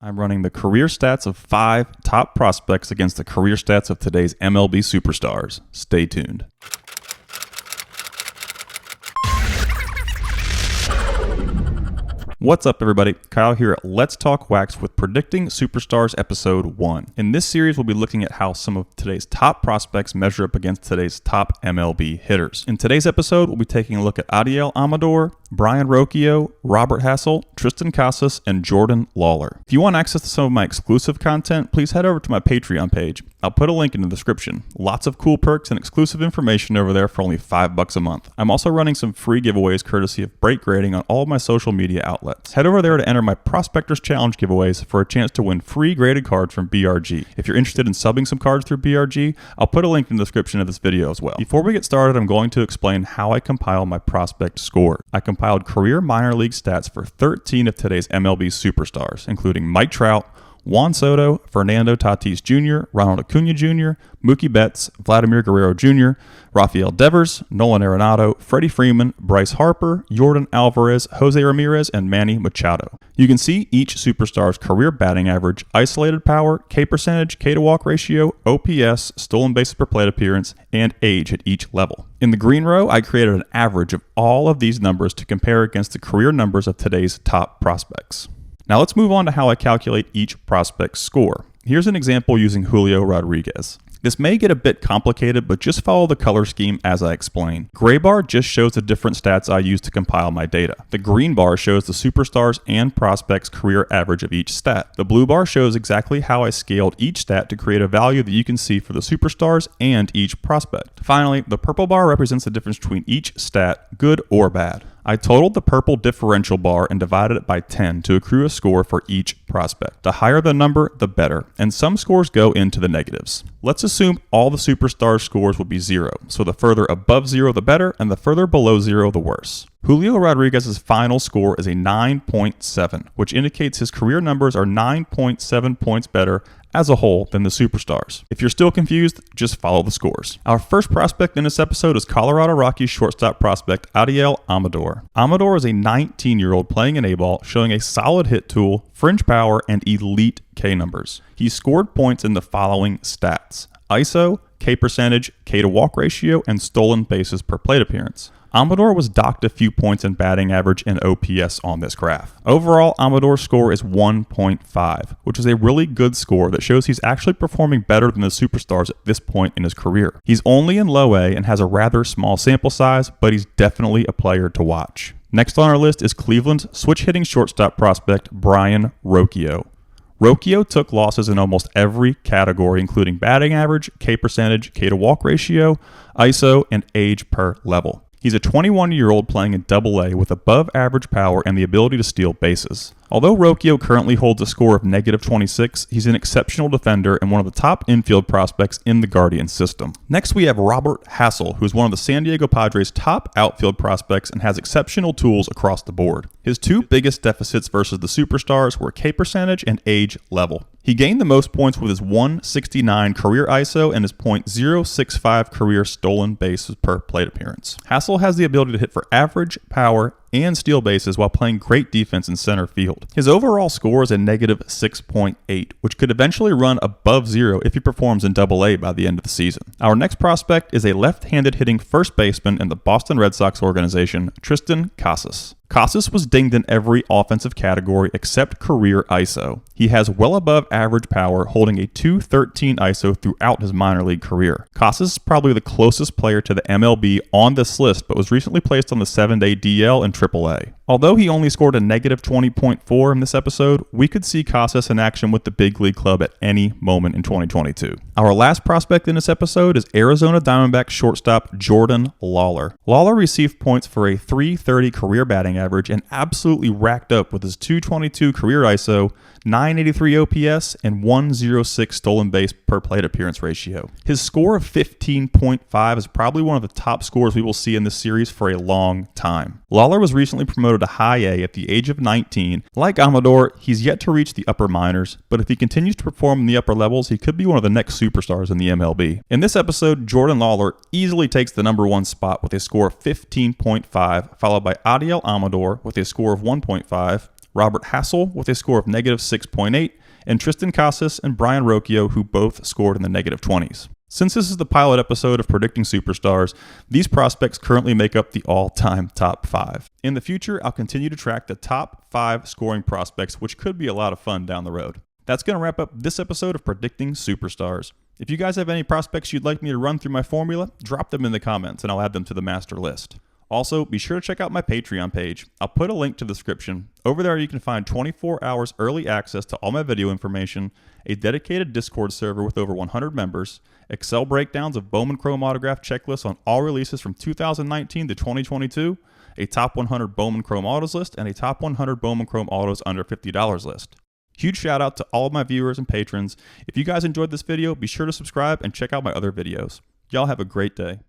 I'm running the career stats of 5 top prospects against the career stats of today's MLB superstars. Stay tuned. What's up, everybody? Kyle here at Let's Talk Wax with Predicting Superstars Episode 1. In this series, we'll be looking at how some of today's top prospects measure up against today's top MLB hitters. In today's episode, we'll be taking a look at Adael Amador, Brayan Rocchio, Robert Hassell, Triston Casas, and Jordan Lawler. If you want access to some of my exclusive content, please head over to my Patreon page. I'll put a link in the description. Lots of cool perks and exclusive information over there for only $5 a month. I'm also running some free giveaways courtesy of Break Grading on all of my social media outlets. Head over there to enter my Prospectors Challenge giveaways for a chance to win free graded cards from BRG. If you're interested in subbing some cards through BRG, I'll put a link in the description of this video as well. Before we get started, I'm going to explain how I compile my prospect score. I compiled career minor league stats for 13 of today's MLB superstars, including Mike Trout, Juan Soto, Fernando Tatis Jr., Ronald Acuna Jr., Mookie Betts, Vladimir Guerrero Jr., Rafael Devers, Nolan Arenado, Freddie Freeman, Bryce Harper, Yordan Alvarez, Jose Ramirez, and Manny Machado. You can see each superstar's career batting average, isolated power, K percentage, K to walk ratio, OPS, stolen bases per plate appearance, and age at each level. In the green row, I created an average of all of these numbers to compare against the career numbers of today's top prospects. Now let's move on to how I calculate each prospect's score. Here's an example using Julio Rodriguez. This may get a bit complicated, but just follow the color scheme as I explain. Gray bar just shows the different stats I use to compile my data. The green bar shows the superstars and prospects' career average of each stat. The blue bar shows exactly how I scaled each stat to create a value that you can see for the superstars and each prospect. Finally, the purple bar represents the difference between each stat, good or bad. I totaled the purple differential bar and divided it by 10 to accrue a score for each prospect. The higher the number, the better, and some scores go into the negatives. Let's assume all the superstar scores will be 0, so the further above 0 the better, and the further below 0 the worse. Julio Rodriguez's final score is a 9.7, which indicates his career numbers are 9.7 points better as a whole than the superstars. If you're still confused, just follow the scores. Our first prospect in this episode is Colorado Rockies shortstop prospect Adael Amador. Amador is a 19-year-old playing in A-ball, showing a solid hit tool, fringe power, and elite K numbers. He scored points in the following stats: ISO, K percentage, K to walk ratio, and stolen bases per plate appearance. Amador was docked a few points in batting average and OPS on this graph. Overall, Amador's score is 1.5, which is a really good score that shows he's actually performing better than the superstars at this point in his career. He's only in low A and has a rather small sample size, but he's definitely a player to watch. Next on our list is Cleveland's switch-hitting shortstop prospect Brayan Rocchio. Rocchio took losses in almost every category, including batting average, K percentage, K to walk ratio, ISO, and age per level. He's a 21-year-old playing in Double-A with above average power and the ability to steal bases. Although Rocchio currently holds a score of -26, he's an exceptional defender and one of the top infield prospects in the Guardian system. Next, we have Robert Hassell, who is one of the San Diego Padres' top outfield prospects and has exceptional tools across the board. His two biggest deficits versus the superstars were K percentage and age level. He gained the most points with his .169 career ISO and his .065 career stolen bases per plate appearance. Hassell has the ability to hit for average, power, and steal bases while playing great defense in center field. His overall score is a -6.8, which could eventually run above 0 if he performs in Double-A by the end of the season. Our next prospect is a left-handed hitting first baseman in the Boston Red Sox organization, Triston Casas. Casas was dinged in every offensive category except career ISO. He has well above average power, holding a .213 ISO throughout his minor league career. Casas is probably the closest player to the MLB on this list, but was recently placed on the 7-day DL in AAA. Although he only scored a -20.4 in this episode, we could see Casas in action with the big league club at any moment in 2022. Our last prospect in this episode is Arizona Diamondbacks shortstop Jordan Lawler. Lawler received points for a .330 career batting average and absolutely racked up with his .222 career ISO, .983 OPS, and .106 stolen base per plate appearance ratio. His score of 15.5 is probably one of the top scores we will see in this series for a long time. Lawler was recently promoted to High A at the age of 19. Like Amador, he's yet to reach the upper minors, but if he continues to perform in the upper levels, he could be one of the next superstars in the MLB. In this episode, Jordan Lawler easily takes the #1 spot with a score of 15.5, followed by Adael Amador with a score of 1.5, Robert Hassell with a score of negative 6.8, and Triston Casas and Brayan Rocchio, who both scored in the negative 20s. Since this is the pilot episode of Predicting Superstars, these prospects currently make up the all-time top 5. In the future, I'll continue to track the top 5 scoring prospects, which could be a lot of fun down the road. That's going to wrap up this episode of Predicting Superstars. If you guys have any prospects you'd like me to run through my formula, drop them in the comments and I'll add them to the master list. Also, be sure to check out my Patreon page. I'll put a link to the description. Over there you can find 24 hours early access to all my video information, a dedicated Discord server with over 100 members, Excel breakdowns of Bowman Chrome autograph checklists on all releases from 2019 to 2022, a top 100 Bowman Chrome autos list, and a top 100 Bowman Chrome autos under $50 list. Huge shout out to all of my viewers and patrons. If you guys enjoyed this video, be sure to subscribe and check out my other videos. Y'all have a great day.